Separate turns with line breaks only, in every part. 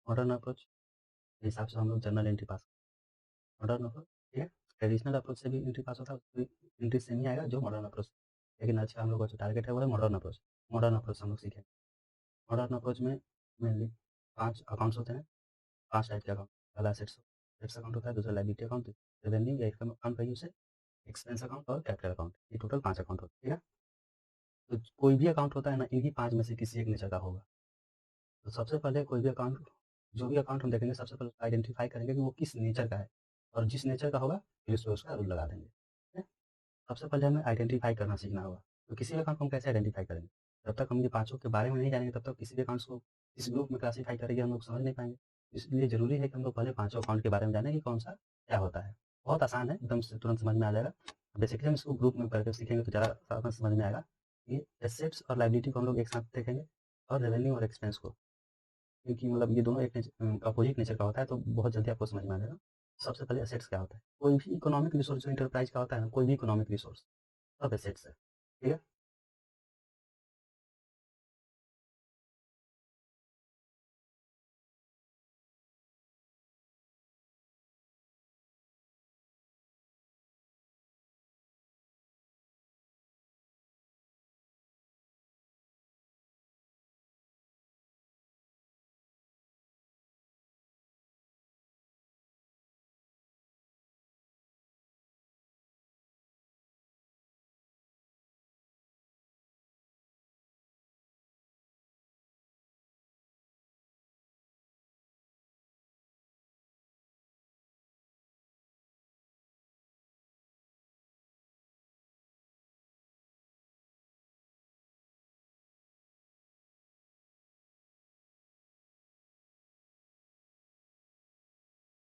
Modern approach के हिसाब से हम लोग जर्नल एंट्री पास मॉडर्न अप्रोच, ठीक है। ट्रेडिशनल अप्रोच से भी एंट्री पास होता है, उसमें एंट्री सेम ही आएगा जो मॉडर्न अप्रोच। लेकिन अच्छा हम लोग का जो टारगेट है वो है मॉडर्न अप्रोच। मॉडर्न अप्रोच हम लोग सीखेंगे। मॉडर्न अप्रोच में मेनली 5 अकाउंट्स होते हैं, 5 टाइप के अकाउंट। पहला सेट्स अकाउंट होता है, दूसरा लायबिलिटी अकाउंट, रेवेन्यू या इनकम अकाउंट कहिए उसे, एक्सपेंस अकाउंट और कैपिटल अकाउंट। ये टोटल 5 अकाउंट होते हैं, ठीक है। तो कोई भी अकाउंट होता है ना, इन्हीं 5 में से किसी एक नेचर का होगा। तो सबसे पहले कोई भी अकाउंट, जो भी अकाउंट हम देखेंगे, सबसे पहले आइडेंटिफाई करेंगे कि वो किस नेचर का है, और जिस नेचर का होगा फिर उस पे उसका रूल लगा देंगे, ठीक है। सबसे पहले हमें आइडेंटिफाई करना सीखना होगा। तो किसी भी अकाउंट को हम कैसे आइडेंटिफाई करेंगे? जब तक हम ये पाँचों के बारे में नहीं जानेंगे, तब तक किसी भी अकाउंट्स को किस ग्रुप में क्लासिफाई करेंगे हम लोग समझ नहीं पाएंगे। इसलिए ज़रूरी है कि हम लोग पहले पाँचों अकाउंट के बारे में जानें कि कौन सा क्या होता है। बहुत आसान है, एकदम से तुरंत समझ में आ जाएगा। बेसिकली हम इसको ग्रुप में करके सीखेंगे तो ज़्यादा आसान समझ में आएगा। ये एसेट्स और लायबिलिटी को हम लोग एक साथ देखेंगे, और रेवेन्यू और एक्सपेंस को, क्योंकि मतलब ये दोनों एक अपोजिट नेचर का होता है, तो बहुत जल्दी आपको समझ में आ जाएगा। सबसे पहले एसेट्स क्या होता है? कोई भी इकोनॉमिक रिसोर्स जो इंटरप्राइज का होता है ना, कोई भी इकोनॉमिक रिसोर्स, सब एसेट्स है, ठीक है।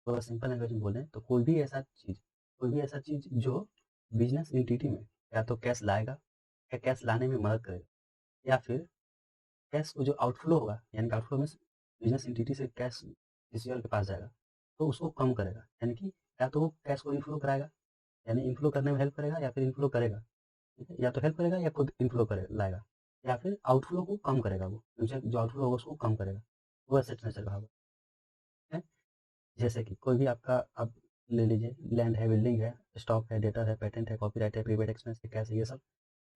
थोड़ा सिंपल लैंग्वेज में बोलें तो कोई भी ऐसा चीज़ जो बिजनेस एंटिटी में या तो कैश लाएगा, या कैश लाने में मदद करेगा, या फिर कैश को जो आउटफ्लो होगा, यानी कि आउटफ्लो में बिजनेस एंटिटी से कैश किसी और के पास जाएगा, तो उसको कम करेगा। यानी कि या तो वो कैश को इनफ्लो कराएगा, यानी इनफ्लो करने में हेल्प करेगा, या फिर इनफ्लो करेगा, ठीक है। या तो हेल्प करेगा या खुद इनफ्लो करे लाएगा, या फिर आउटफ्लो को कम करेगा, वो फ्यूचर जो आउटफ्लो होगा उसको कम करेगा। वो एसेट नेचर का होगा, ठीक है। जैसे कि कोई भी आपका, आप ले लीजिए, लैंड है, बिल्डिंग है, स्टॉक है, डेटा है, पेटेंट है, कॉपीराइट है, प्रीपेड एक्सपेंस है, कैश है, ये सब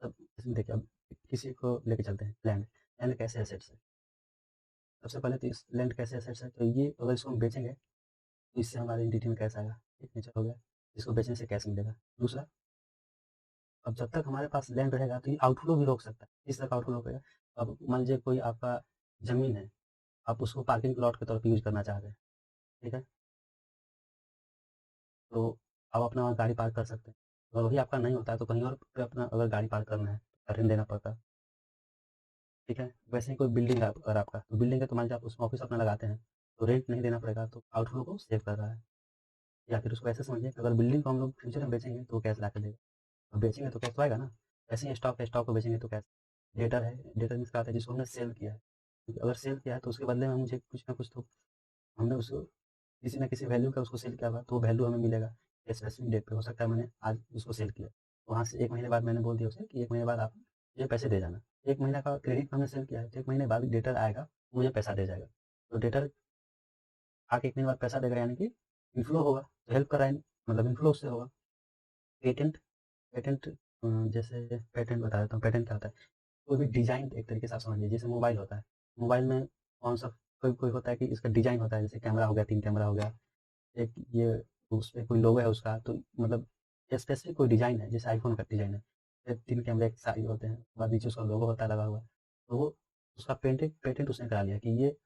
सब इसमें देखिए। अब किसी को लेके चलते हैं, लैंड। लैंड कैसे एसेट्स है? सबसे पहले तो इस लैंड कैसे एसेट्स है, तो ये अगर इसको हम बेचेंगे तो इससे हमारे एंटिटी में कैश आएगा, एक नेचर हो गया। इसको बेचने से कैश मिलेगा। दूसरा, अब जब तक हमारे पास लैंड रहेगा तो ये आउटफ्लो भी रोक सकता है। इस तरह का आउटफ्लो रोकेगा। अब मान लीजिए कोई आपका ज़मीन है, आप उसको पार्किंग प्लॉट के तौर पे यूज़ करना चाह रहे हैं, ठीक है? तो आप अपना वहाँ गाड़ी पार्क कर सकते हैं। अगर वही आपका नहीं होता है तो कहीं और पे अपना अगर गाड़ी पार्क करना है तो रेंट देना पड़ता है, ठीक है? वैसे ही कोई बिल्डिंग है अगर आपका, तो बिल्डिंग है तो मान लीजिए आप उसमें ऑफ़िस अपना लगाते हैं, तो रेंट नहीं देना पड़ेगा, तो आउटफ्लो को सेव कर रहा है। या फिर उसको ऐसे समझिए कि अगर बिल्डिंग को हम लोग फ्यूचर में बेचेंगे तो वो कैश ला के देगा। और बेचेंगे तो कैश तो आएगा ना। ऐसे ही स्टॉक है, स्टॉक को बेचेंगे तो कैश। डेटर है, डेटर मीन्स क्या होता है? जिसको हमने सेल किया है। क्योंकि अगर सेल किया है तो उसके बदले में मुझे कुछ ना कुछ तो, हमने उसको किसी न किसी वैल्यू का उसको सेल किया हुआ, तो वो वैल्यू हमें मिलेगा स्पेसिफिक डेट पे। हो सकता है मैंने आज उसको सेल किया, वहाँ से 1 महीने बाद मैंने बोल दिया उसे कि 1 महीने बाद आप मुझे पैसे दे जाना। 1 महीने का क्रेडिट हमने सेल किया है, तो 1 महीने बाद डेटर आएगा, मुझे पैसा दे जाएगा। तो डेटर आके 1 महीने बाद पैसा देगा, यानी कि इन्फ्लो होगा, तो हेल्प कर रहा है, मतलब इन्फ्लो उससे होगा। पेटेंट, पेटेंट जैसे पेटेंट बता देता हूँ, पेटेंट क्या होता है? कोई भी डिज़ाइन एक तरीके से आप समझिए, जैसे मोबाइल होता है। मोबाइल में कौन-सा कोई कोई होता है कि इसका डिज़ाइन होता है, जैसे कैमरा हो गया, 3 कैमरा हो गया, एक ये उसपे कोई लोगो है उसका, तो मतलब स्पेसिफिक कोई डिज़ाइन है, जैसे आईफ़ोन का डिज़ाइन है। ये 3 कैमरे एक साइड होते हैं, बाद नीचे उसका लोगो होता है लगा हुआ। तो वो उसका पेटेंट पेटेंट उसने करा लिया कि ये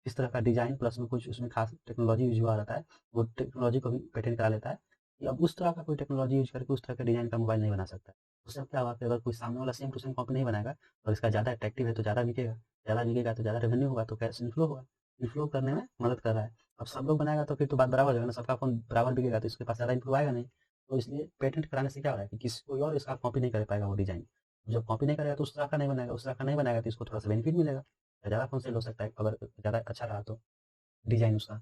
इस तरह का डिज़ाइन प्लस में कुछ उसमें खास टेक्नोलॉजी यूज़ हुआ रहता है, वो टेक्नोलॉजी को भी पेटेंट करा लेता है कि अब उस तरह का कोई टेक्नोलॉजी यूज़ करके उस तरह के डिज़ाइन का मोबाइल नहीं बना सकता है। उससे अब क्या हुआ कि अगर कोई सामने वाला सेम टू सेम कॉपी नहीं बनाएगा और इसका ज़्यादा अट्रैक्टिव है तो ज़्यादा बिकेगा तो ज़्यादा रेवेन्यू होगा, तो कैश इन्फ्लो होगा। इन्फ्लो करने में मदद कर रहा है। अब सब लोग बनाएगा तो फिर तो बात बराबर हो जाएगा ना, सबका फ़ोन बराबर बिकेगा तो इसके पास ज़्यादा इन्फ्लो आएगा नहीं। तो इसलिए पेटेंट कराने से क्या हो रहा है कि किसी कोई और इसका कॉपी नहीं कर पाएगा वो डिज़ाइन। जब कॉपी नहीं करेगा तो उस तरह का नहीं बनाएगा, उस तरह का नहीं बनाएगा तो इसको थोड़ा-सा बेनिफिट मिलेगा। ज़्यादा फ़ोन सेल हो सकता है अगर ज़्यादा अच्छा रहा तो। डिज़ाइन उसका,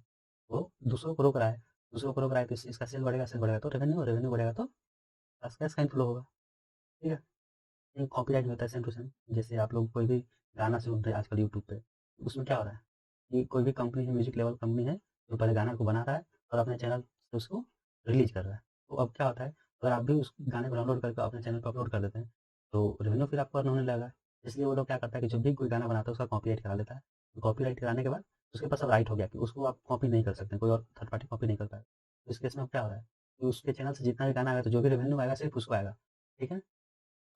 वो दूसरों को रोक रहा है, दूसरों को रोक रहा है तो इसका सेल बढ़ेगा तो रेवेन्यू बढ़ेगा तो कैश का इनफ्लो होगा, ठीक है? ये कॉपीराइट भी होता है सेम टू सेम। जैसे आप लोग कोई भी गाना सुनते हैं आजकल यूट्यूब पे, उसमें क्या हो रहा है? कि कोई भी कंपनी है, म्यूज़िक लेवल कंपनी है, जो पहले गाना को बना रहा है और अपने चैनल से उसको रिलीज़ कर रहा है। तो अब क्या होता है, अगर आप भी उस गाने को डाउनलोड करके अपने चैनल पे अपलोड कर देते हैं, तो रेवेन्यू फिर आपको अर्न होने लगेगा। इसलिए वो लोग क्या करता है कि जब भी कोई गाना बनाता है, उसका कॉपीराइट करा लेता है। तो कॉपीराइट कराने के बाद उसके पास अब राइट हो गया कि उसको आप कॉपी नहीं कर सकते, कोई और थर्ड पार्टी कॉपी नहीं कर पाएगा। तो इस केस में अब क्या हो रहा है कि उसके चैनल से जितना भी गाना आएगा, तो जो भी रेवेन्यू आएगा सिर्फ़ उसको आएगा, ठीक है?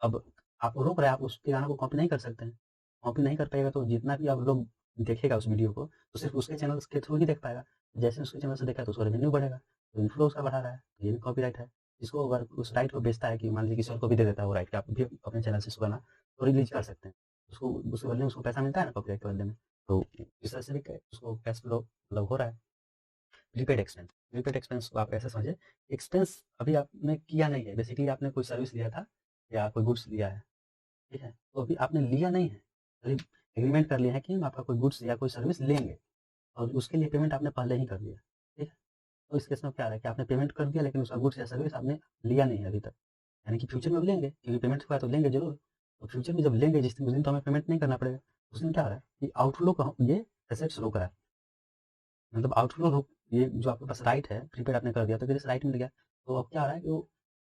अब आप रोक रहे हैं, आप उसके गाना को कॉपी नहीं कर सकते हैं। कॉपी नहीं कर पाइएगा तो जितना भी आप लोग देखेगा उस वीडियो को, तो सिर्फ़ उसके चैनल्स के थ्रू ही देख पाएगा। जैसे उसके चैनल से देखा तो उसका रेवेन्यू बढ़ेगा, तो इन्फ्लो उसका बढ़ा रहा है, तो ये भी कॉपीराइट है। इसको अगर उस राइट को बेचता है कि मान लीजिए किसी और को भी दे देता है वो राइट कि आप भी अपने चैनल से इसको गाना तो रिलीज़ कर सकते हैं। उसको उसके बदले में उसको पैसा मिलता है ना कॉपीराइट के बदले में, तो इस तरह से भी क उसको कैश फ्लो मतलब हो रहा है। प्रीपेड एक्सपेंस, प्रीपेड एक्सपेंस को आप ऐसे समझिए, एक्सपेंस अभी आपने किया नहीं है, बेसिकली आपने कोई सर्विस लिया था या कोई गुड्स लिया है। ठीक है? तो अभी आपने लिया नहीं है, खाली एग्रीमेंट कर लिया है कि हम आपका कोई गुड्स या कोई सर्विस लेंगे और उसके लिए पेमेंट आपने पहले ही कर दिया, ठीक है? तो इस केस में क्या है कि आपने पेमेंट कर दिया लेकिन उसका गुड्स या सर्विस आपने लिया नहीं है अभी तक, यानी कि फ्यूचर में अब लेंगे क्योंकि पेमेंट हुआ है तो लेंगे ज़रूर। तो फ्यूचर में जब लेंगे उस दिन तो हमें पेमेंट नहीं करना पड़ेगा। उस दिन क्या हो रहा है कि आउटफ्लो का ये एसेट्स रोक रहा है, मतलब आउटफ्लो रोक ये जो आपके पास राइट है, प्रीपेड आपने कर दिया तो फिर इस राइट मिल गया। तो अब क्या हो रहा है कि वो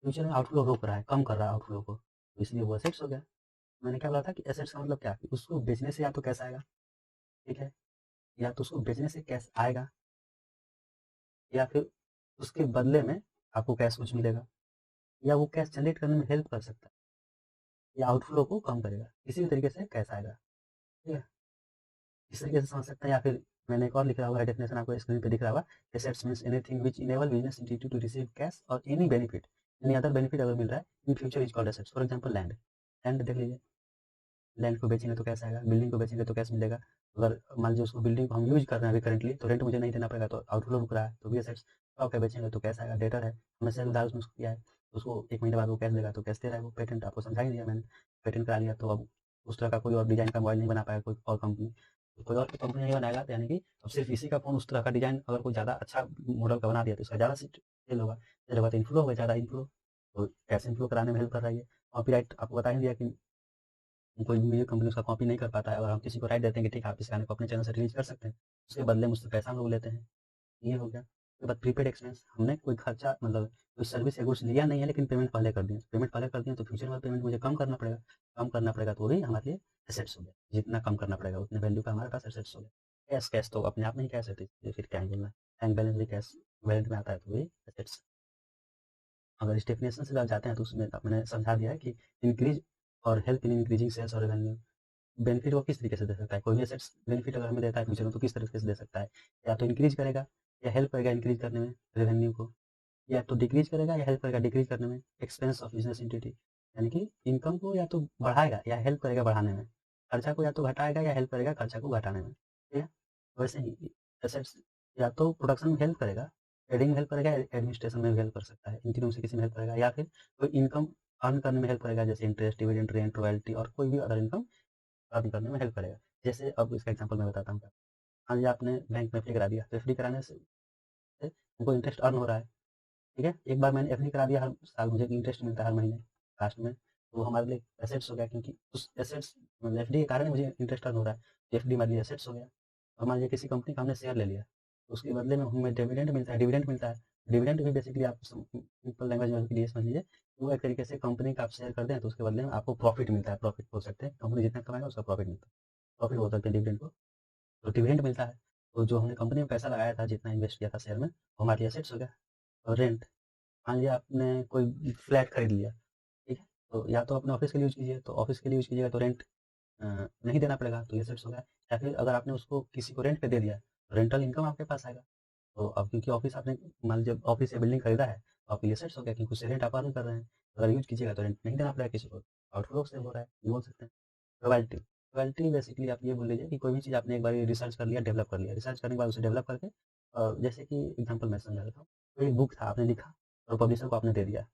फ्यूचर में आउटफ्लो रोक रहा है, कम कर रहा है आउटफ्लो को, तो इसलिए वो एसेट्स हो गया। मैंने क्या बोला था कि एसेट्स का मतलब क्या है? उसको बेचने से या तो कैश आएगा, ठीक है? या तो उसको बेचने से कैश आएगा या फिर उसके बदले में आपको कैश कुछ मिलेगा या वो कैश जनरेट करने में हेल्प कर सकता है या आउटफ्लो को कम करेगा। किसी भी तरीके से कैश आएगा, ठीक है? इस तरीके से समझ सकते हैं या फिर मैंने एक और लिखा हुआ है डेफिनेशन आपको स्क्रीन पे दिख रहा होगा। Assets means anything which enable business entity to receive cash और any benefit, any other benefit अगर मिल रहा है in future is called assets. For example land, land देख लीजिए, लैंड को बेचेंगे तो कैश आएगा, बिल्डिंग को बेचेंगे तो कैश मिलेगा। अगर मान लीजिए उसको बिल्डिंग को हम यूज़ कर रहे हैं अभी करंटली तो रेंट मुझे नहीं देना पड़ेगा तो आउटफ्लो रुक रहा है, तो भी एसेट्स। स्टॉक है बेचेंगे तो कैश आएगा, डेटर है हमने सेल उधार उसमें उसको किया है, तो उसको 1 महीने बाद वो कैश देगा तो कैश दे रहा है वो। पेटेंट आपको समझा ही दिया मैंने, पेटेंट करा लिया तो अब उस तरह का कोई और डिज़ाइन का मोबाइल नहीं बना पाएगा कोई और कंपनी, तो कोई और कंपनी नहीं बनाएगा, तो यानी कि अब सिर्फ इसी का फ़ोन उस तरह का डिज़ाइन अगर कोई ज़्यादा अच्छा मॉडल का बना दिया तो उसका ज़्यादा सेल होगा तो इन्फ्लो होगा, ज़्यादा इन्फ्लो, तो कैश इन्फ्लो कराने में हेल्प कर रहा है ये। कॉपीराइट आपको बता ही दिया कि कोई भी म्यूजिक कंपनी उसका कॉपी नहीं कर पाता है और हम किसी को राइट देते हैं कि ठीक है आप इस गाने को अपने चैनल से रिलीज़ कर सकते हैं। उसके बदले मुझसे पैसा हम लोग लेते हैं, ये हो गया। उसके बाद प्रीपेड एक्सपेंस, हमने कोई खर्चा मतलब कोई सर्विस या गुड्स लिया नहीं है लेकिन पेमेंट पहले कर दिए। पेमेंट पहले कर दिए तो फ्यूचर में पेमेंट मुझे कम करना पड़ेगा। कम करना पड़ेगा तो वो भी हमारे लिए एसेट्स हो गया। जितना कम करना पड़ेगा उतने वैल्यू का हमारे पास एसेट्स हो गया। कैश कैश तो अपने आप नहीं कैश है तो ये फिर क्या ही बोलना है। बैंक बैलेंस भी कैश वैलेट में आता है तो वही एसेट्स। अगर इस डेफिनेशन से आप जाते हैं तो उसमें मैंने समझा दिया है कि इंक्रीज और हेल्प इन इंक्रीजिंग सेल्स और रेवेन्यू। बेनिफिट वो किस तरीके से दे सकता है, कोई भी एसेट्स बेनिफिट अगर हमें देता है फ्यूचर में तो किस तरीके से दे सकता है, या तो इंक्रीज करेगा या हेल्प करेगा इंक्रीज करने में रेवेन्यू को, या तो डिक्रीज करेगा या हेल्प करेगा डिक्रीज करने में एक्सपेंस ऑफ बिजनेस एंटिटी, यानी कि इनकम को या तो बढ़ाएगा या हेल्प करेगा बढ़ाने में, खर्चा को या तो घटाएगा या हेल्प करेगा खर्चा को घटाने में, ठीक है? वैसे ही एसेट्स या तो प्रोडक्शन में हेल्प करेगा, ट्रेडिंग में हेल्प करेगा, एडमिनिस्ट्रेशन में भी हेल्प कर सकता है, इन तीनों में से किसी में हेल्प करेगा, या फिर कोई इनकम अर्न करने में हेल्प करेगा जैसे इंटरेस्ट डिविडेंड रेंट रॉयल्टी और कोई भी अदर इनकम अर्न करने में हेल्प करेगा। जैसे अब इसका एग्जांपल मैं बताता हूँ। हाँ जी, आपने बैंक में एफडी करा दिया, तो एफडी कराने से हमको इंटरेस्ट अर्न हो रहा है, ठीक है? एक बार मैंने एफडी करा दिया, हर साल मुझे इंटरेस्ट मिलता है हर महीने लास्ट में, तो वो हमारे लिए एसेट्स हो गया क्योंकि उस एसेट्स मतलब एफडी के कारण ही मुझे इंटरेस्ट अर्न हो रहा है, एफडी हमारे लिए एसेट्स हो गया। और मान लीजिए किसी कंपनी का हमने शेयर ले लिया, तो उसके बदले में हमें डिविडेंड मिलता है, डिविडेंड मिलता है। डिविडेंड भी बेसिकली आप सिंपल लैंग्वेज में के लिए समझ लीजिए, वो एक तरीके से कंपनी का आप शेयर करते हैं तो उसके बदले में आपको प्रॉफिट मिलता है, प्रॉफिट बोल सकते हैं, कंपनी जितना कमाएगा उसका प्रॉफिट मिलता है, प्रॉफिट बोल सकते हैं डिविडेंड को। तो डिविडेंड मिलता है, तो जो हमने कंपनी में पैसा लगाया था, जितना इन्वेस्ट किया था शेयर में, वो हमारे लिए एसेट्स हो गया। और रेंट, मान लीजिए आपने कोई फ्लैट खरीद लिया, ठीक है? तो या तो अपने ऑफिस के लिए यूज़ कीजिए, तो ऑफिस के लिए यूज़ कीजिएगा तो रेंट नहीं देना पड़ेगा, तो ये एसेट्स हो गया। या फिर अगर आपने उसको किसी को रेंट पे दे दिया, तो रेंटल इनकम आपके पास आएगा। तो अब क्योंकि ऑफिस आपने मान लीजिए ऑफिस या बिल्डिंग खरीदा है, तो आपके लिए एसेट्स हो गया क्योंकि उससे रेंट आप अर्न कर रहे हैं। अगर यूज़ कीजिएगा तो रेंट नहीं देना पड़ेगा किसी को, आउटफ्लो से हो रहा है, ये बोल सकते हैं। रॉयल्टी, रॉयल्टी बेसिकली आप ये बोल लीजिए कि कोई भी चीज़ आपने एक बार रिसर्च कर लिया, डेवलप कर लिया, रिसर्च करने के बाद उसे डेवलप करके जैसे कि एग्जांपल मैं समझा देता हूँ, कोई एक बुक था आपने लिखा और पब्लिशर को आपने दे दिया,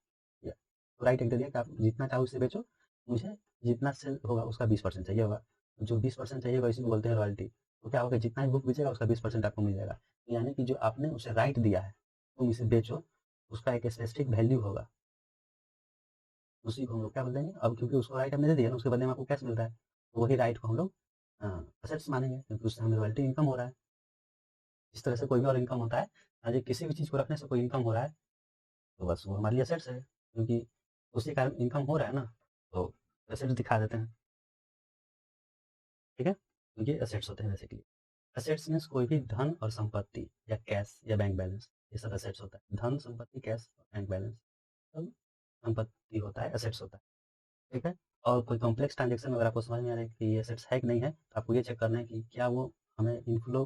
या तो राइट एक दे दिया कि आप जितना चाहो उससे बेचो, मुझे जितना सेल होगा उसका 20% चाहिए होगा, जो 20% चाहिए होगा इसी को बोलते हैं रॉयल्टी। तो क्या होगा, जितना ही बुक बेचेगा उसका 20% आपको मिल जाएगा, यानी कि जो आपने उसे राइट दिया है तुम इसे बेचो, उसका एक स्पेसिफिक वैल्यू होगा, उसी को हम लोग क्या बोलते हैं अब क्योंकि उसको राइट हमने दे दिया ना, उसके बदले में आपको कैश मिल रहा है, तो वही राइट को हम लोग असेट्स मानेंगे क्योंकि उससे हमें रॉयल्टी इनकम हो रहा है। इस तरह से कोई भी और इनकम होता है, आज किसी भी चीज़ को रखने से कोई इनकम हो रहा है, तो बस वो हमारे लिए असेट्स है, क्योंकि उसी कारण इनकम हो रहा है ना, तो असेट्स दिखा देते हैं, ठीक है? तो ये असेट्स होते हैं बेसिकली। असेट्स मीन्स कोई भी धन और संपत्ति या कैश या बैंक बैलेंस, ये सब असेट्स होता है। धन, संपत्ति, कैश और बैंक बैलेंस सब संपत्ति होता है, असेट्स होता है, ठीक है? और कोई कॉम्प्लेक्स ट्रांजेक्शन अगर आपको समझ में आ रहा है कि ये असेट्स है कि नहीं है, तो आपको ये चेक करना है कि क्या वो हमें इनफ्लो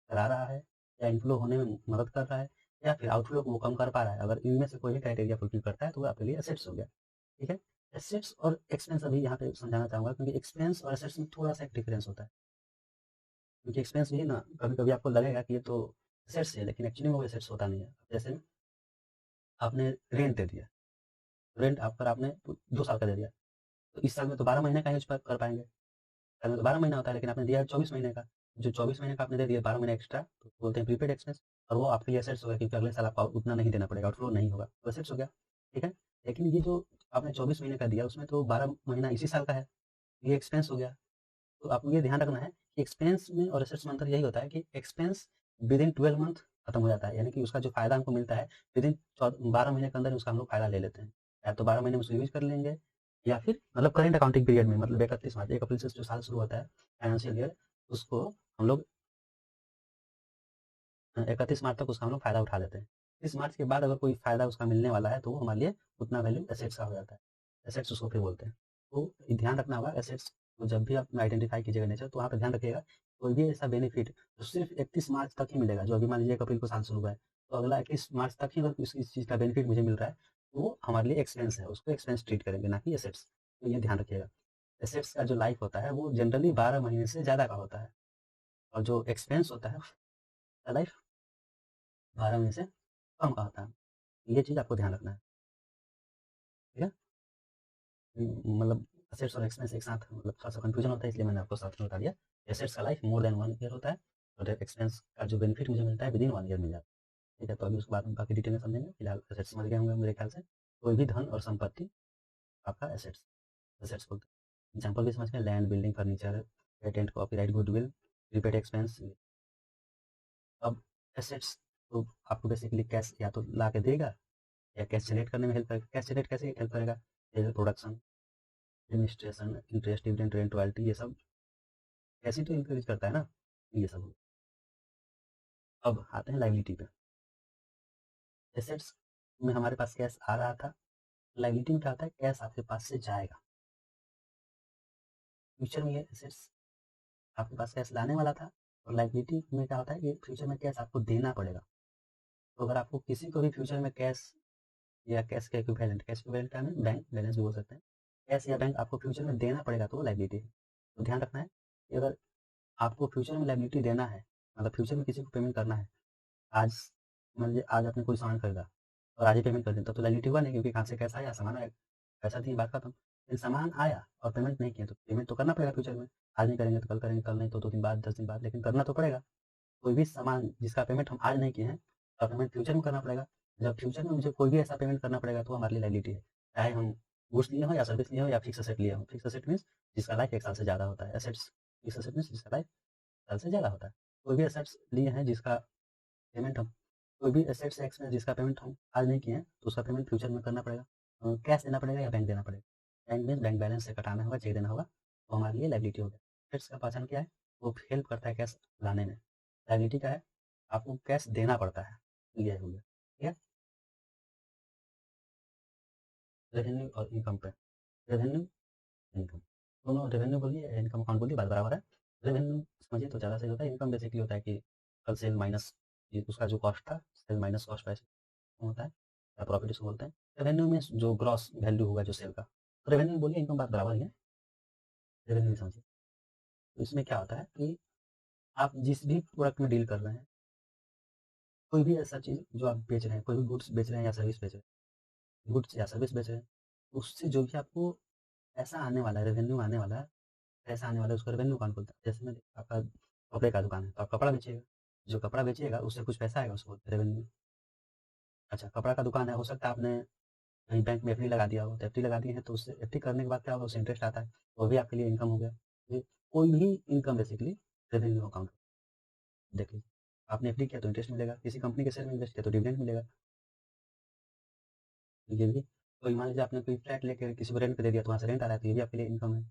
करा रहा है या इनफ्लो होने में मदद कर रहा है या फिर आउटफ्लो को वो कम कर पा रहा है। अगर इनमें से कोई भी क्राइटेरिया फुलफिल करता है तो वो आपके लिए असेट्स हो गया, ठीक है? एसेट्स और एक्सपेंस अभी यहाँ पे समझाना चाहूँगा, क्योंकि एक्सपेंस और एसेट्स में थोड़ा-सा एक डिफरेंस होता है। क्योंकि एक्सपेंस भी ना कभी-कभी आपको लगेगा कि ये तो एसेट्स है, लेकिन एक्चुअली में वो एसेट्स होता नहीं है। जैसे आपने रेंट दे दिया, रेंट आप पर आपने 2 साल का दे दिया, तो इस साल में तो 12 महीने का यूज़ कर पाएँगे। साल में तो 12 महीना होता है, लेकिन आपने दिया है 24 महीने का। जो 24 महीने का आपने दे दिया 12 महीने एक्स्ट्रा, तो बोलते हैं प्रीपेड एक्सपेंस, और वो आपके लिए एसेट्स हो गया, क्योंकि अगले साल आपको उतना नहीं देना पड़ेगा, आउटफ्लो नहीं होगा, तो एसेट्स हो गया, ठीक है? लेकिन ये जो आपने 24 महीने का दिया, उसमें तो 12 महीना इसी साल का है, ये एक्सपेंस हो गया। तो आपको ये ध्यान रखना है कि एक्सपेंस में और एसेट्स में अंतर यही होता है कि एक्सपेंस विदिन 12 मंथ खत्म हो जाता है, यानी कि उसका जो फ़ायदा हमको मिलता है विदिन 12 महीने के अंदर उसका हम लोग फ़ायदा ले लेते हैं। या तो 12 महीने में उसको यूज़ कर लेंगे, या फिर मतलब करंट अकाउंटिंग पीरियड में, मतलब 31 मार्च, 1 अप्रैल से जो साल शुरू होता है फाइनेंशियल ईयर, उसको हम लोग 31 मार्च तक उसका हम लोग फ़ायदा उठा लेते हैं। 30 मार्च के बाद अगर कोई फ़ायदा उसका मिलने वाला है, तो वो हमारे लिए उतना वैल्यू एसेट्स का हो जाता है। एसेट्स उसको फिर बोलते हैं। तो ये ध्यान रखना होगा, एसेट्स को जब भी आप आइडेंटिफ़ाई कीजिएगा नेचर, तो वहाँ पे ध्यान रखिएगा, कोई भी ऐसा बेनिफिट जो सिर्फ़ 31 मार्च तक ही मिलेगा, जो अभी मान लीजिए 1 अप्रैल को साल शुरू हुआ है, तो अगला 31 मार्च तक ही अगर इस चीज़ का बेनिफिट मुझे मिल रहा है, तो वो हमारे लिए एक्सपेंस है, उसको एक्सपेंस ट्रीट करेंगे, ना कि एसेट्स। तो ये ध्यान रखिएगा। एसेट्स का जो लाइफ़ होता है, वो जनरली 12 महीने से ज़्यादा का होता है, और जो एक्सपेंस होता है, उसका लाइफ़ 12 महीने से कम का होता है। ये चीज़ आपको ध्यान रखना है, ठीक है? मतलब एसेट्स और एक्सपेंस एक साथ, मतलब थोड़ा-सा कन्फ्यूजन होता है, इसलिए मैंने आपको साथ में बता दिया। एसेट्स का लाइफ मोर देन 1 ईयर होता है, और एक्सपेंस का जो बेनिफिट मुझे मिलता है विदिन 1 ईयर मिल जाता है, ठीक है? तो अभी उसके बाद में बाकी डिटेल में समझेंगे, फिलहाल एसेट्स समझ गए होंगे मेरे ख्याल से। कोई भी धन और संपत्ति आपका एसेट्स, एसेट्स बोलते हैं। एग्ज़ाम्पल भी समझ गए, land, building, furniture, patent, copyright, goodwill, prepaid expense. अब एसेट्स तो आपको बेसिकली कैश या तो ला के देगा, या कैश जनरेट करने में हेल्प करेगा। कैश जनरेट कैसे हेल्प करेगा? जैसे production, administration, interest, dividend, rent, royalty, ये सब कैसे तो इंक्रीज करता है ना, ये सब। अब आते हैं लायबिलिटी पे। एसेट्स में हमारे पास कैश आ रहा था, लायबिलिटी में क्या होता है, कैश आपके पास से जाएगा। फ्यूचर में ये एसेट्स आपके पास कैश लाने वाला था, और लायबिलिटी में क्या होता है, ये फ्यूचर में कैश आपको देना पड़ेगा। तो अगर आपको किसी को भी फ्यूचर में कैश या कैश के इक्विवेलेंट, कैश इक्विवेलेंट का हमें बैंक बैलेंस भी बोल सकते हैं, कैश या बैंक आपको फ्यूचर में देना पड़ेगा, तो वो लायबिलिटी है। तो ध्यान रखना है कि अगर आपको फ्यूचर में लायबिलिटी देना है, मतलब फ्यूचर में किसी को पेमेंट करना है, आज मान लीजिए आज आपने कोई सामान खरीदा और आज ही पेमेंट कर दी, तब तो लायबिलिटी हुआ नहीं, क्योंकि कहाँ से कैसा आया, सामान आया, पैसा दिए, बात खत्म। लेकिन सामान आया और पेमेंट नहीं किया, तो पेमेंट तो करना पड़ेगा फ्यूचर में। आज नहीं करेंगे तो कल करेंगे, कल नहीं तो 2 दिन बाद, 10 दिन बाद, लेकिन करना तो पड़ेगा। कोई भी सामान जिसका पेमेंट हम आज नहीं किए हैं, और पेमेंट फ्यूचर में करना पड़ेगा। जब फ्यूचर में मुझे कोई भी ऐसा पेमेंट करना पड़ेगा, तो वो हमारे लिए लायबिलिटी है। चाहे हम गुड्स लिए हों या सर्विस लिए हों या फिक्स एसेट लिए हों। फिक्स एसेट मीन्स जिसका लाइफ 1 साल से ज़्यादा होता है। एसेट्स, फिक्स एसेट मीन्स जिसका लाइफ साल से ज़्यादा होता है। कोई भी एसेट्स लिए हैं जिसका पेमेंट हम, कोई भी एसेट्स या एक्सपेंस जिसका पेमेंट हम आज नहीं किए हैं, तो उसका पेमेंट फ्यूचर में करना पड़ेगा। कैश देना पड़ेगा या बैंक देना पड़ेगा। बैंक मीन्स बैंक बैलेंस से कटाना होगा, चेक देना होगा, तो हमारे लिए लायबिलिटी हो गया। एसेट्स का पहचान क्या है? वो हेल्प करता है कैश लाने में। लायबिलिटी क्या है? आपको कैश देना पड़ता है, ये हो गया, ठीक है? रेवेन्यू और इनकम पे। रेवेन्यू, इनकम, दोनों, रेवेन्यू बोलिए या इनकम अकाउंट बोलिए, बात बराबर है। रेवेन्यू समझिए तो ज़्यादा सही होता है। इनकम बेसिकली होता है कि कल सेल माइनस ये उसका जो कॉस्ट था, सेल माइनस कॉस्ट प्राइस होता है, या प्रॉफिट इसको बोलते हैं। रेवेन्यू में जो ग्रॉस वैल्यू होगा जो सेल का, तो रेवेन्यू बोलिए, इनकम, बात बराबर ही है। रेवेन्यू समझिए, तो इसमें क्या होता है कि आप जिस भी प्रोडक्ट में डील कर रहे हैं, कोई भी ऐसा चीज़ जो आप बेच रहे हैं, कोई भी गुड्स बेच रहे हैं या सर्विस बेच रहे हैं, गुड्स या सर्विस बेच रहे हैं, उससे जो भी आपको पैसा आने वाला है, रेवेन्यू आने वाला है, पैसा आने वाला है, उसको रेवेन्यू कौन बोलता है? जैसे मैं, आपका कपड़े का दुकान है, तो आप कपड़ा बेचिएगा, जो कपड़ा बेचिएगा उससे कुछ पैसा आएगा, उसको बोलते हैं रेवेन्यू। अच्छा, कपड़ा का दुकान है, हो सकता है आपने कहीं बैंक में एफडी लगा दिया हो, तो एफडी लगा दिए हैं, तो उससे एफडी करने के बाद क्या होगा, उससे इंटरेस्ट आता है, तो वो भी आपके लिए इनकम हो गया। जी, कोई भी इनकम बेसिकली रेवेन्यू अकाउंट देख लीजिए। आपने एफडी किया तो इंटरेस्ट मिलेगा, किसी कंपनी के शेयर में इन्वेस्ट किया तो डिविडेंड मिलेगा। ये भी कोई मान लीजिए आपने कोई फ्लैट लेके किसी को रेंट पे दे दिया तो वहाँ से रेंट आ रहा है तो ये भी आपके लिए इनकम है।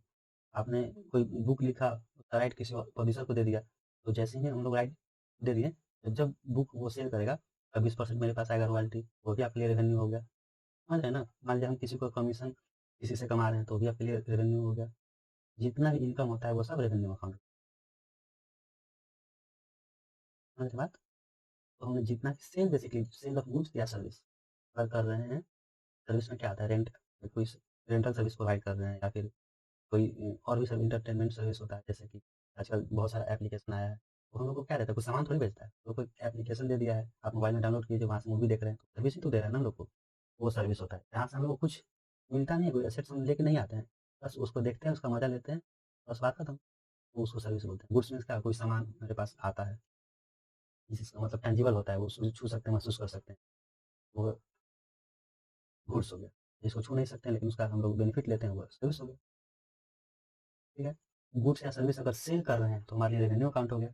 आपने कोई बुक लिखा, उसका राइट किसी और पब्लिशर को दे दिया, तो जैसे ही हम लोग राइट दे दिए, तो जब बुक वो सेल करेगा तब 20% मेरे पास आएगा रॉयल्टी, वो भी आपके लिए रेवेन्यू हो गया। समझ रहे हैं ना? मान लीजिए हम किसी को कमीशन किसी से कमा रहे हैं तो भी आपके लिए रेवेन्यू हो गया। जितना भी इनकम होता है वो सब रेवेन्यू अकाउंट। समझ रहे बात? तो हमने जितना भी sale basically sale of goods या सर्विस अगर कर रहे हैं, सर्विस में क्या आता है? रेंट, कोई रेंटल सर्विस प्रोवाइड कर रहे हैं या फिर कोई और भी सब इंटरटेनमेंट सर्विस होता है, जैसे कि आजकल बहुत सारा एप्लीकेशन आया है, तो हम लोग को क्या रहता है, कुछ सामान थोड़ी बेचता है, तो कोई एप्लीकेशन दे दिया है, आप मोबाइल में डाउनलोड कीजिए, वहाँ से मूवी देख रहे हैं, तो सर्विस ही तो दे रहा है ना हम लोग को। वो सर्विस होता है जहाँ से हम लोग को कुछ मिलता नहीं है, कोई एसेट्स हम लेके नहीं आते हैं, बस उसको देखते हैं, उसका मजा लेते हैं, बस बात खत्म। वो उसको सर्विस बोलते हैं। गुड्स मीन्स क्या, कोई सामान मेरे पास आता है जिसका मतलब टेंजिबल होता है, वो छू सकते हैं, महसूस कर सकते हैं, वो गुड्स हो गया। जिसको छू नहीं सकते हैं लेकिन उसका हम लोग बेनिफिट लेते हैं, वो सर्विस हो गया। ठीक है? गुड्स या सर्विस अगर सेल कर रहे हैं तो हमारे लिए रेवेन्यू अकाउंट हो गया।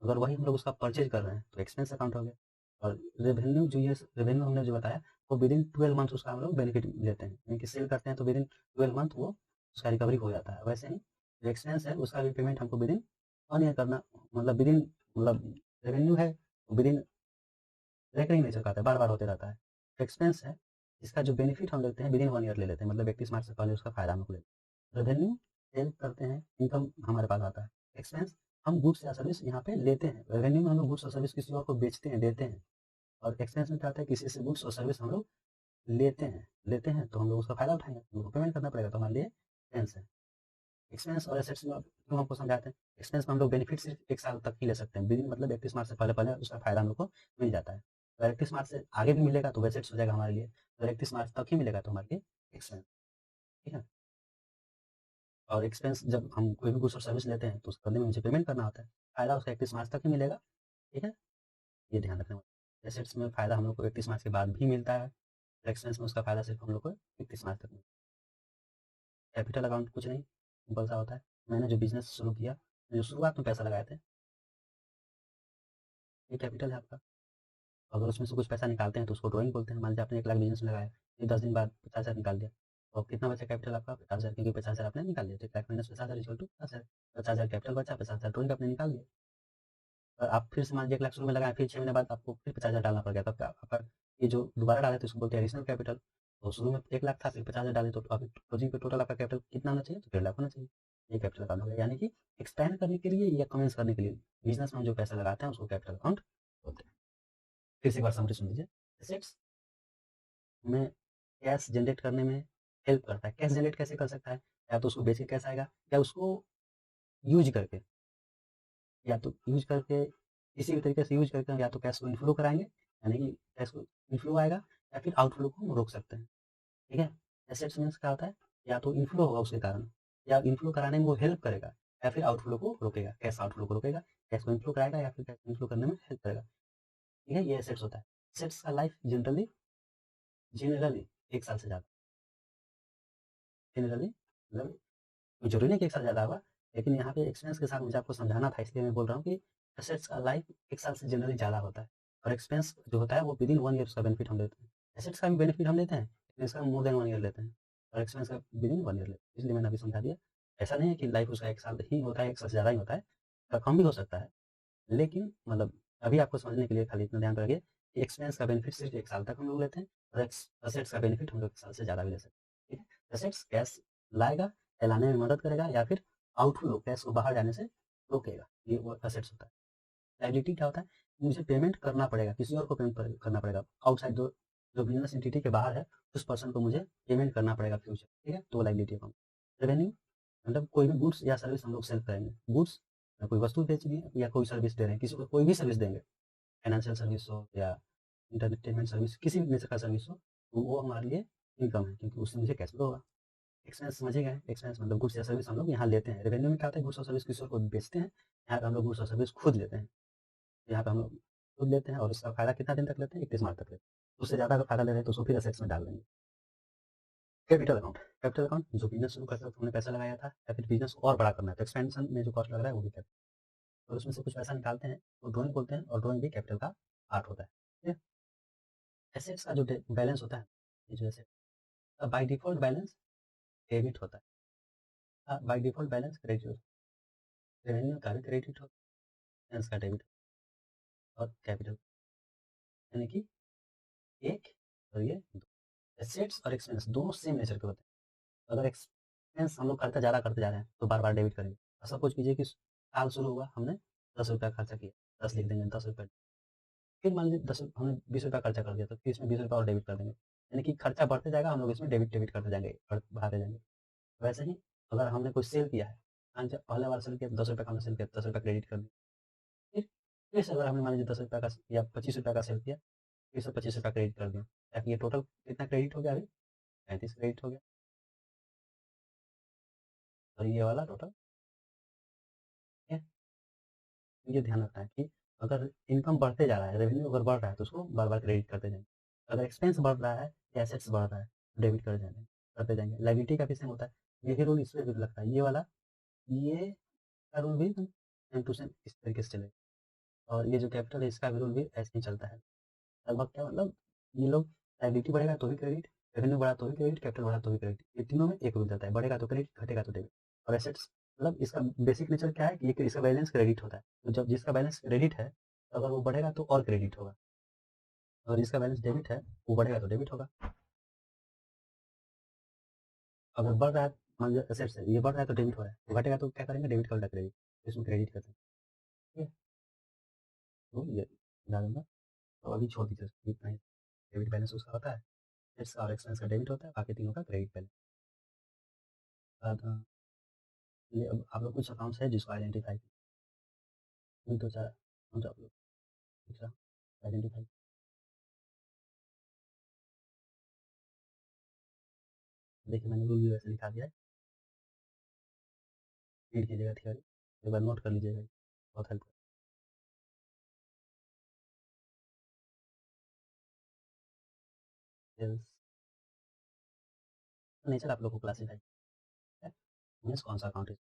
अगर वही हम लोग उसका परचेज कर रहे हैं तो एक्सपेंस अकाउंट हो गया। और रेवेन्यू जो ये रेवेन्यू हमने जो बताया, वो विदिन 12 मंथ उसका हम लोग बेनिफिट लेते हैं, यानी कि सेल करते हैं तो विदिन 12 मंथ वो उसका रिकवरी हो जाता है। वैसे ही जो एक्सपेंस है उसका भी पेमेंट हमको विदिन 1 ईयर करना, मतलब विदिन, मतलब रेवेन्यू है विदिन रिकरिंग नेचर का आता है, बार बार होते रहता है। एक्सपेंस है इसका जो बेनिफिट हम लेते हैं विदिन 1 ईयर ले लेते हैं, मतलब 31 मार्च से पहले उसका फायदा हम लोग लेते हैं। रेवेन्यू सेल करते हैं, इनकम हमारे पास आता है। एक्सपेंस हम गुड्स या सर्विस यहाँ पे लेते हैं। रेवेन्यू में हम लोग गुड्स और सर्विस किसी और को बेचते हैं, देते हैं। और एक्सपेंस में क्या होता है, किसी से गुड्स और सर्विस हम लोग लेते हैं तो हम लोग उसका फायदा उठाएंगे, हम लोग को पेमेंट करना पड़ेगा, तो हमारे लिए एक्सपेंस है। एक्सपेंस और एसेट्स में क्यों हमको समझाते हैं? एक्सपेंस में हम लोग बेनिफिट सिर्फ 1 साल तक ही ले सकते हैं, विदिन मतलब 31 मार्च से पहले पहले उसका फायदा हम लोग को मिल जाता है। अगर 31 मार्च से आगे भी मिलेगा तो वो एसेट्स हो जाएगा हमारे लिए, अगर 31 मार्च तक ही मिलेगा तो हमारे लिए एक्सपेंस। ठीक है? और एक्सपेंस जब हम कोई भी गुड्स और सर्विस लेते हैं तो उसके बदले में मुझे पेमेंट करना होता है, फायदा उसका 31 मार्च तक ही मिलेगा। ठीक है? ये ध्यान रखना है। एसेट्स में फायदा हम लोग को 31 मार्च के बाद भी मिलता है, एक्सपेंस में उसका फायदा सिर्फ हम लोग को 31 मार्च तक मिलता है। कैपिटल अकाउंट कुछ नहीं, सिंपल सा होता है। मैंने जो बिजनेस शुरू किया, जो शुरुआत में पैसा लगाए थे, ये कैपिटल है आपका। अगर उसमें से कुछ पैसा निकालते हैं तो उसको ड्रॉइंग बोलते हैं। मान लीजिए आपने 1 लाख बिजनेस में लगाया, फिर 10 दिन बाद 50,000 निकाल दिया, और कितना बचा कैपिटल आपका? 50,000, क्योंकि 50,000 आपने निकाल दिया, तो 1 lakh minus 50,000 equal to 50,000। 50,000 capital बचा, 50,000 ड्रॉइंग आपने निकाल दिया। और आप फिर से मान लीजिए 1 लाख शुरू में लगाए, फिर 6 महीने बाद आपको फिर 50,000 डालना पड़ गया, तब क्या आपका ये जो दोबारा डाले थे उसको बोलते हैं एडिशनल कैपिटल। तो शुरू में 1 लाख था, फिर 50,000 डाले, तो अभी क्लोजिंग पे टोटल आपका कैपिटल कितना होना चाहिए? तो 1.5 लाख होना चाहिए। ये कैपिटल अकाउंट हो गया, यानी कि एक्सपैंड करने के लिए या कमेंस करने के लिए बिजनेस में हम जो पैसा लगाते हैं उसको कैपिटल अकाउंट बोलते हैं। फिर से एक बार समरी सुन लीजिए। एसेट्स में कैश जनरेट करने में हेल्प करता है। कैश जनरेट कैसे कर सकता है? या तो उसको बेच के कैश आएगा, या उसको यूज करके, या तो यूज करके किसी भी तरीके से यूज करके या तो कैश को इनफ्लो कराएंगे, यानी कि कैश को इनफ्लो आएगा, या फिर आउटफ्लो को हम रोक सकते हैं। ठीक है? एसेट्स मीन्स क्या होता है, या तो इनफ्लो होगा उसके कारण, या इनफ्लो कराने में वो हेल्प करेगा, या फिर आउटफ्लो को रोकेगा, कैश आउटफ्लो को रोकेगा, कैश को इनफ्लो कराएगा या फिर कैश इनफ्लो करने में हेल्प करेगा। ठीक है? ये एसेट्स होता है। एसेट्स का लाइफ जनरली जनरली 1 साल से ज़्यादा, जनरली मतलब जरूरी नहीं कि 1 साल ज़्यादा होगा, लेकिन यहाँ पे एक्सपीरियंस के साथ मुझे आपको समझाना था, इसलिए मैं बोल रहा हूँ कि एसेट्स का लाइफ 1 साल से जनरली ज़्यादा होता है, और एक्सपेंस जो होता है वो विदिन 1 ईयर उसका बेनिफिट हम लेते हैं। एसेट्स का भी बेनिफिट हम लेते हैं, लेकिन इसका मोर देन 1 ईयर लेते हैं, और एक्सपेंस का विदिन 1 ईयर लेते हैं, इसलिए मैंने अभी समझा दिया। ऐसा नहीं है कि लाइफ उसका 1 साल ही होता है, 1 साल से ज़्यादा ही होता है, कम भी हो सकता है, लेकिन मतलब अभी आपको समझने के लिए खाली इतना ध्यान रखिए कि एक्सपेंस का बेनिफिट सिर्फ 1 साल तक हम लोग लेते हैं, और एसेट्स का बेनिफिट हम लोग 1 साल से ज़्यादा भी ले सकते हैं। ठीक है? एसेट्स कैश लाएगा, फैलाने में मदद करेगा, या फिर आउटफ्लो कैश को बाहर जाने से रोकेगा, ये वो एसेट्स होता है। लायबिलिटी क्या होता है? मुझे पेमेंट करना पड़ेगा, किसी और को पेमेंट करना पड़ेगा, आउटसाइड जो जो बिजनेस एंटिटी के बाहर है, उस पर्सन को मुझे पेमेंट करना पड़ेगा फ्यूचर। ठीक है? तो वो लायबिलिटी अकाउंट। रेवेन्यू मतलब कोई भी गुड्स या सर्विस हम लोग सेल करेंगे, गुड्स कोई वस्तु बेच रही है या कोई सर्विस दे रहे हैं, किसी को कोई भी सर्विस देंगे, फाइनेंशियल सर्विस हो या इंटरटेनमेंट सर्विस, किसी भी नेचर का सर्विस हो, तो वो हमारे लिए इनकम है, क्योंकि उससे मुझे कैश फ्लो होगा। एक्सपेंस समझे गए? एक्सपेंस मतलब गुड्स या सर्विस हम लोग यहाँ लेते हैं। रेवेन्यू में क्या होता है, गुड्स और सर्विस किसी और को बेचते हैं, यहाँ पे हम लोग गुड्स और सर्विस खुद लेते हैं। यहाँ पे हम लोग खुद लेते हैं, और उसका फायदा कितना दिन तक लेते हैं? 31 मार्च तक लेते हैं। उससे ज़्यादा अगर फायदा ले रहे हैं तो उसको फिर एसेट्स में डाल देंगे। कैपिटल अकाउंट जो बिज़नेस शुरू करते वक़्त हमने पैसा लगाया था या फिर बिज़नेस को और बड़ा करना है, तो एक्सपेंशन में जो कॉस्ट लग रहा है वो भी कैपिटल। और उसमें से कुछ पैसा निकालते हैं, तो ड्राइंग बोलते हैं और ड्राइंग भी कैपिटल का पार्ट होता है। ठीक है? एसेट्स का जो बैलेंस होता है, ये जो asset by default balance debit होता है, बाय डिफ़ॉल्ट बैलेंस क्रेडिट होता है, रेवेन्यू का भी क्रेडिट होता है, एक्सपेंस का डेबिट और कैपिटल यानी कि एक और ये दो। एसेट्स और एक्सपेंस दोनों सेम नेचर के होते हैं। अगर एक्सपेंस हम लोग करते जा रहे हैं तो बार-बार डेबिट करेंगे। सपोज़ कीजिए कि साल शुरू हुआ, हमने ₹10 खर्चा किया, 10 लिख देंगे ₹10। फिर मान लीजिए 10 हमने ₹20 खर्चा कर दिया, तो फिर इसमें ₹20 और डेबिट कर देंगे। यानी कि खर्चा बढ़ते जाएगा, हम लोग इसमें डेबिट करते जाएँगे और बढ़ाते जाएँगे। वैसे ही अगर हमने कोई सेल किया है, मान लीजिए पहला बार सेल किया ₹10 का हमने सेल किया, ₹10 क्रेडिट कर दिया। फिर से अगर हमने मान लीजिए ₹10 का या ₹25 का सेल किया, फिर से ₹25 क्रेडिट कर दिया। ताकि ये टोटल कितना क्रेडिट हो गया अभी? 35 क्रेडिट हो गया और ये वाला टोटल ठीक है? ये ध्यान रखना है कि अगर इनकम बढ़ते जा रहा है, रेवेन्यू अगर बढ़ रहा है तो उसको बार-बार क्रेडिट करते जाएँगे। अगर एक्सपेंस बढ़ रहा है या एसेट्स बढ़ रहा है, डेबिट करते जाएँगे। लायबिलिटी का भी सेम होता है। यही रूल इसमें भी लगता है। ये वाला ये का रूल भी सेम टू सेम इस तरीके से चलेगा और ये जो कैपिटल है इसका भी रूल भी ऐसे ही चलता है। लगभग क्या मतलब ये लोग लायबिलिटी बढ़ेगा तो भी क्रेडिट, रेवेन्यू बढ़ा तो भी क्रेडिट, कैपिटल बढ़ा तो भी क्रेडिट। ये तीनों में एक रूल चलता है, बढ़ेगा तो क्रेडिट, घटेगा तो डेबिट। और एसेट्स मतलब इसका बेसिक नेचर क्या है कि ये इसका बैलेंस क्रेडिट होता है। तो जब जिसका बैलेंस क्रेडिट है, अगर वो बढ़ेगा तो और क्रेडिट होगा और जिसका बैलेंस डेबिट है, वो बढ़ेगा तो डेबिट होगा। अगर बढ़ रहा है मान लीजिए एसेट्स है, ये बढ़ रहा है तो डेबिट हो रहा है, तो घटेगा तो क्या करेंगे डेबिट का उल्टा क्रेडिट, इसमें क्रेडिट करते हैं। ठीक है? तो ये बता दूँगा, तो अभी छोड़ दीजिए इतना ही। डेबिट बैलेंस उसका होता है, एसेट्स और एक्सपेंस का डेबिट होता है, बाकी तीनों का क्रेडिट बैलेंस। ये अब आप लोग कुछ अकाउंट्स है जिसको आइडेंटिफ़ाई नहीं तो चार अकाउंट आप लोग ठीक है आइडेंटिफ़ाई देखिए मैंने रूल भी वैसे लिखा दिया है, रीड कीजिएगा थियरी, एक बार नोट कर लीजिएगा, बहुत हेल्प सेल्स नेचर आप लोग को क्लासिफाई है, मीन्स कौन सा अकाउंट है,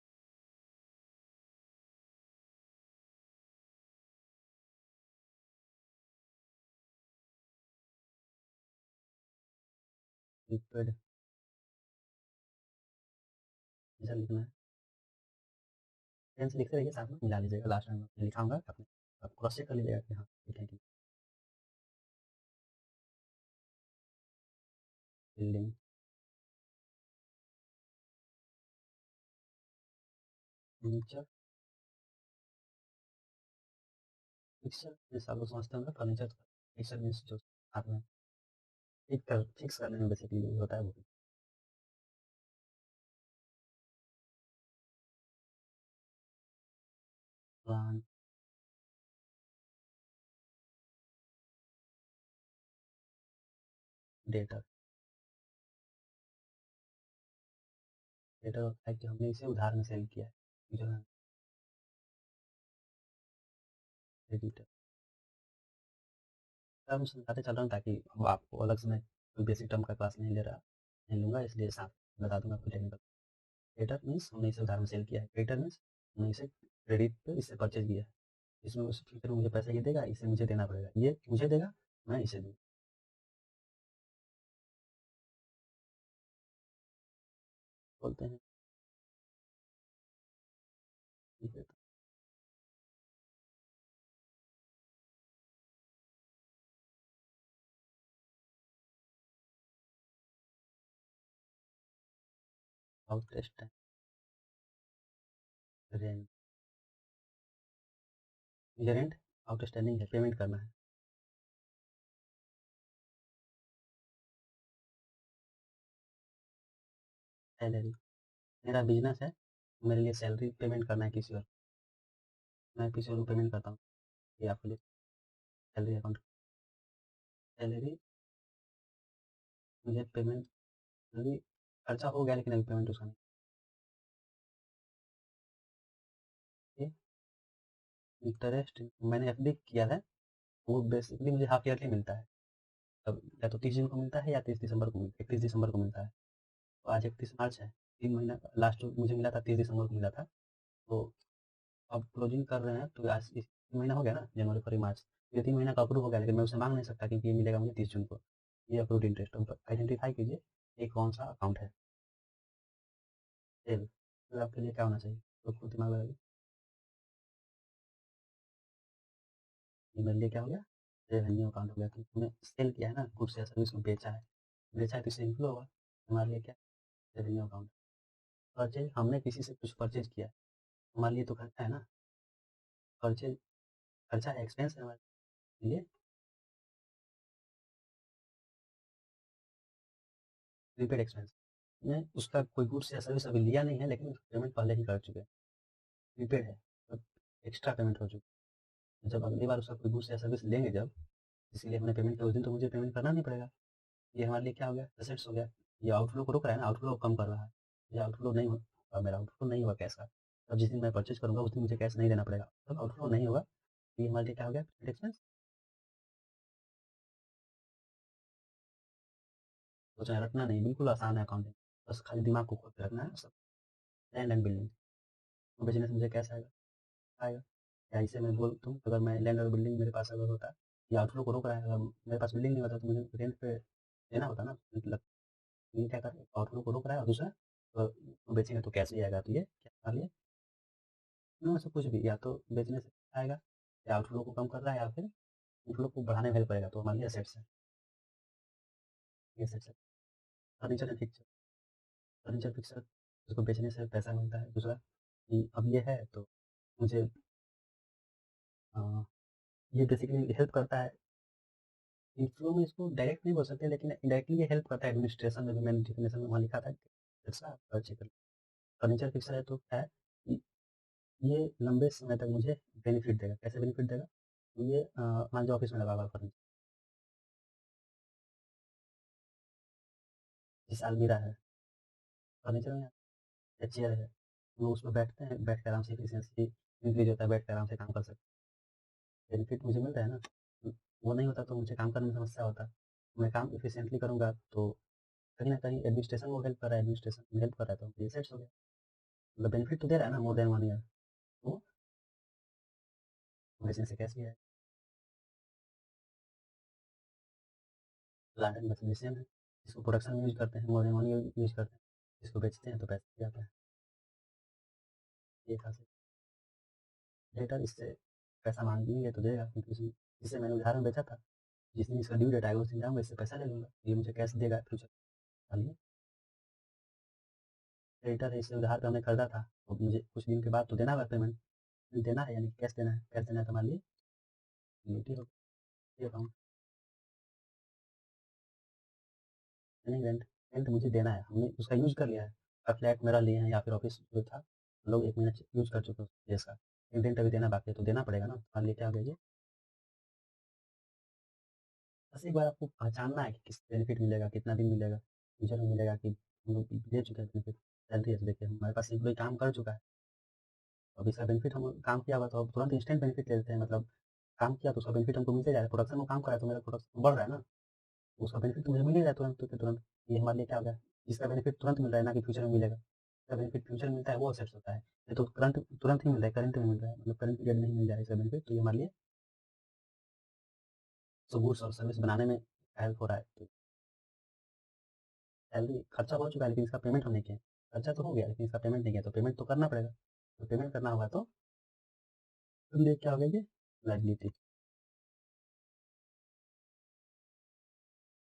लिक्विड नेचर लिखना है, सेंस लिखते रहिए साथ में मिला लीजिएगा, लास्ट में मैं लिखा होगा अपने आप क्रॉस चेक कर लीजिएगा कि हाँ ठीक है कि बिल्डिंग फर्नीचर फिक्सर जैसे आप लोग समझते होंगे फर्नीचर फिक्सर मीन्स जो साथ में फिक्स करने में बेसिकली यूज होता है वो प्लान डेटा डेटा होता है कि हमने इसे उधार में सेल किया है जो है क्रेडिट टर्म समझाते चल रहा हूँ ताकि अब आपको अलग से मैं कोई बेसिक टर्म का क्लास नहीं लूँगा इसलिए साथ बता दूँगा आपको टेक्निकल। क्रेडिटर मीन्स हमने इसे उधार में सेल किया है, क्रेडिटर मीन्स हमने इसे क्रेडिट पे इससे परचेज किया है। इसमें उस फ्यूचर में मुझे पैसा ये देगा, इसे मुझे देना पड़ेगा, ये मुझे देगा, मैं इसे दूँ। बोलते हैं ठीक है, आउट टेस्ट है, रेंट मुझे रेंट आउटस्टैंडिंग है, पेमेंट करना है। सैलरी मेरा बिज़नेस है, मेरे लिए सैलरी पेमेंट करना है किसी और मैं किसी और को पेमेंट करता हूँ, ये आपके लिए सैलरी अकाउंट सैलरी मुझे पेमेंट सैलरी खर्चा हो गया लेकिन अभी पेमेंट उसका नहीं है। इंटरेस्ट मैंने एफडी किया है, वो बेसिकली मुझे हाफ ईयरली मिलता है। अब या तो 30 जून को मिलता है या 31 दिसंबर को मिलता है। तो आज 31 मार्च है, 3 महीना लास्ट मुझे मिला था 30 दिसंबर को मिला था। तो अब क्लोजिंग कर रहे हैं तो आज 3 महीना हो गया ना, जनवरी, फरवरी, मार्च। ये 3 महीना का अप्रूव हो गया, लेकिन मैं उसे माँग नहीं सकता क्योंकि ये मिलेगा मुझे 30 जून को। ये अप्रूव्ड इंटरेस्ट, अब आइडेंटिफ़ाई कीजिए ये कौन-सा अकाउंट है। सेल, तो आपके लिए क्या होना चाहिए? तो खुद दिमाग लगाइए। ये मेरे लिए क्या हो गया? रेवेन्यू अकाउंट हो गया क्योंकि हमने सेल किया है ना, गुड्स या सर्विस को बेचा है। बेचा है तो इससे इन्फ्लो होगा। हमारे लिए क्या? Revenue account. परचेज़, हमने किसी से कुछ परचेज़ किया है, हमारे लिए तो खर्चा है ना। परचेज़ खर्चा है, एक्सपेंस है हमारे लिए। Prepaid expense. मैं उसका कोई गुड्स या सर्विस अभी लिया नहीं है, लेकिन पेमेंट पहले ही कर चुके हैं। प्रीपेड है, तो एक्स्ट्रा पेमेंट हो चुकी है। जब अगली बार उसका कोई गुड्स या सर्विस लेंगे जब, इसीलिए हमने पेमेंट किया उस दिन तो मुझे पेमेंट करना नहीं पड़ेगा। ये हमारे लिए क्या हो गया? एसेट्स हो गया। ये आउटफ्लो को रोक रहा है ना, आउटफ्लो को कम कर रहा है। ये आउटफ्लो नहीं हो मेरा आउटफ्लो नहीं हुआ कैश का। अब जिस दिन मैं परचेज़ करूँगा उस दिन मुझे कैश नहीं देना पड़ेगा। तब आउटफ्लो नहीं होगा। ये हमारे लिए क्या हो गया? Prepaid expense. सोचना है, रटना नहीं, बिल्कुल आसान है अकाउंटिंग। बस खाली दिमाग को खोल के रखना है सब। लैंड एंड बिल्डिंग, बिज़नेस मुझे कैश आएगा? आएगा। या इसे मैं बोल दूँ, अगर मैं लैंड और बिल्डिंग मेरे पास अगर होता, ये आउटफ्लो को रोक रहा है, अगर मेरे पास बिल्डिंग नहीं होता तो मुझे रेंट पे देना होता ना, मतलब ये क्या कर रहा है, आउटफ्लो को रोक रहा है और दूसरा बेचेंगे तो कैश भी आएगा। तो ये क्या कर लिया, इनमें से कुछ भी, या तो बेचने से आएगा, या आउटफ्लो को कम कर रहा है, या फिर इनफ्लो को बढ़ाने में हेल्प करेगा, तो हमारे लिए एसेट्स है। ये एसेट्स है। Furniture and fixture, furniture fixture, उसको बेचने से पैसा मिलता है। दूसरा कि अब ये है तो मुझे अ, ये बेसिकली हेल्प करता है। इन्फ्लो में इसको डायरेक्ट नहीं बोल सकते, लेकिन इनडायरेक्टली ये हेल्प करता है एडमिनिस्ट्रेशन में भी। मैंने डेफिनेशन में वहाँ लिखा था ऐसा फर्नीचर फिक्सर है तो क्या है कि ये लंबे समय तक मुझे बेनिफिट देगा। कैसे बेनिफिट देगा? तो ये मान लीजिए ऑफिस में लगा हुआ फर्नीचर, जैसे अलमीरा है, फर्नीचर में या चेयर है, लोग उसमें बैठते हैं, बैठ के आराम से एफिशिएंसी इंक्रीज होता है, बैठ के आराम से काम कर सकते हैं। बेनिफिट मुझे मिल रहा है ना। वो नहीं होता तो मुझे काम करने में समस्या होता। मैं काम एफिशिएंटली करूँगा तो कहीं न कहीं एडमिनिस्ट्रेशन को हेल्प कर रहा है, एडमिनिस्ट्रेशन हेल्प कर रहा है तो ये सेट्स हो गया। मतलब बेनिफिट तो दे रहा है ना, मोर देन 1 ईयर। तो बेचने से कैश भी है। प्लांट एंड मशीनरी सेम है। इसको प्रोडक्शन में यूज़ करते हैं, मोर देन 1 ईयर यूज़ करते हैं। इसको बेचते हैं तो पैसा भी आता है। ये था सर। डेटर इससे पैसा माँगेंगे तो देगा, क्योंकि जिसे मैंने उधार में बेचा था, जिस दिन इसका ड्यू डेट आएगा उस दिन जाऊँगा, इससे पैसा ले लूँगा। ये मुझे कैश देगा फ्यूचर। हाँ, क्रेडिटर है, इससे उधार पे हमने खरीदा था, तो मुझे कुछ दिन के बाद तो देना होगा पेमेंट। देना है यानी कैश देना है। कैश देना है तो मान लीजिए यूटिलिटी हो ये अकाउंट। नहीं, रेंट, रेंट मुझे देना है। हमने उसका यूज़ कर लिया है। फ्लैट मेरा लिए हैं या फिर ऑफिस जो था, लोग 1 महीना यूज़ कर चुके हैं प्लेस का। रेंट अभी देना बाकी है तो देना पड़ेगा ना। मान लीजिए क्या हो गया ये। बस एक बार आपको पहचानना है कि किस बेनिफिट मिलेगा, कितना दिन मिलेगा, फ्यूचर में मिलेगा कि हम लोग ले चुके हैं बेनिफिट। सैलरी है तो देखिए हमारे पास एम्प्लॉई काम कर चुका है, अब इसका बेनिफिट हम काम किया हुआ तो अब तुरंत इंस्टेंट बेनिफिट ले लेते हैं। मतलब काम किया तो उसका बेनिफिट हमको मिलते जा रहा है। प्रोडक्शन में काम कर रहा है तो मेरा प्रोडक्शन बढ़ रहा है ना, उसका बेनिफिट तो मुझे मिल ही रहा है तुरंत के तुरंत। ये हमारे लिए क्या हो गया, जिसका बेनिफिट तुरंत मिल रहा है ना कि फ्यूचर में मिलेगा। जिसका बेनिफिट फ्यूचर में मिलता है वो असेट्स होता है। ये तो तुरंत तुरंत ही मिल रहा है, करंट में मिल रहा है, मतलब करंट पीरियड में ही मिल जा रहा है इसका बेनिफिट, तो ये हमारे लिए गुड्स और सर्विस बनाने में हेल्प हो रहा है। तो सैलरी खर्चा हो चुका है लेकिन इसका पेमेंट हम नहीं किए। खर्चा तो हो गया लेकिन इसका पेमेंट नहीं किया, तो पेमेंट तो करना पड़ेगा। तो पेमेंट करना होगा तो लिए क्या हो गया ये लायबिलिटी।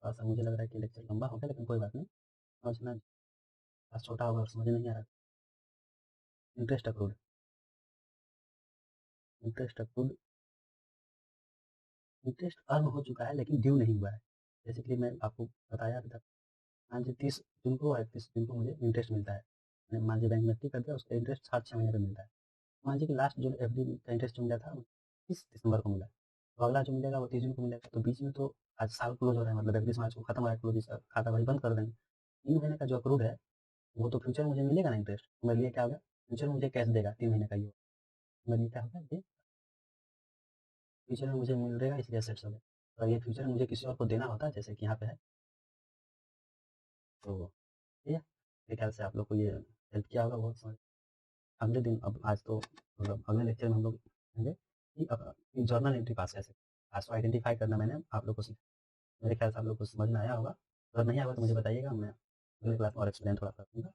थोड़ा सा मुझे लग रहा है कि लेक्चर लंबा हो गया, लेकिन कोई बात नहीं, समझना। आज छोटा होगा और समझ नहीं आ रहा। Interest accrued, interest accrued, interest earn हो चुका है लेकिन ड्यू नहीं हुआ है। जैसे कि मैं आपको बताया अभी तक, मान लीजिए 30 जून को और 31 जून को मुझे इंटरेस्ट मिलता है। मैंने मान लीजिए बैंक में एफडी कर दिया, उसका इंटरेस्ट 7-6 महीने पे मिलता है। मान लीजिए कि लास्ट जो एफडी का इंटरेस्ट जो मिला था वो 30 दिसंबर को मिला, तो अगला जो मिलेगा वो 30 जून को मिलेगा। तो बीच में तो आज साल क्लोज हो रहा है, मतलब 31 मार्च को खत्म हो रहा है क्लोज, इसका खाता वही बंद कर देंगे। 3 महीने का जो अक्रूड है वो तो फ्यूचर में मुझे मिलेगा ना इंटरेस्ट। मेरे लिए क्या होगा, फ्यूचर में मुझे कैश देगा 3 महीने का ये। मेरे लिए क्या होगा ये, फ्यूचर में मुझे मिल रहेगा इसलिए एसेट्स हो गए। और ये फ्यूचर में मुझे किसी और को देना होता है जैसे कि यहाँ पे है, तो ये मेरे ख्याल से आप लोग को ये हेल्प किया होगा बहुत समझ। अगले दिन अब आज तो मतलब अगले लेक्चर में हम लोग देखेंगे कि जर्नल एंट्री पास कैसे करें। आज तो आइडेंटिफ़ाई करना मैंने आप लोग को सिखाया। मेरे ख्याल से आप लोग को समझ में आया होगा। अगर नहीं आया होगा तो मुझे बताइएगा, मैं अगली क्लास में और एक्सप्लेन थोड़ा कर दूँगा।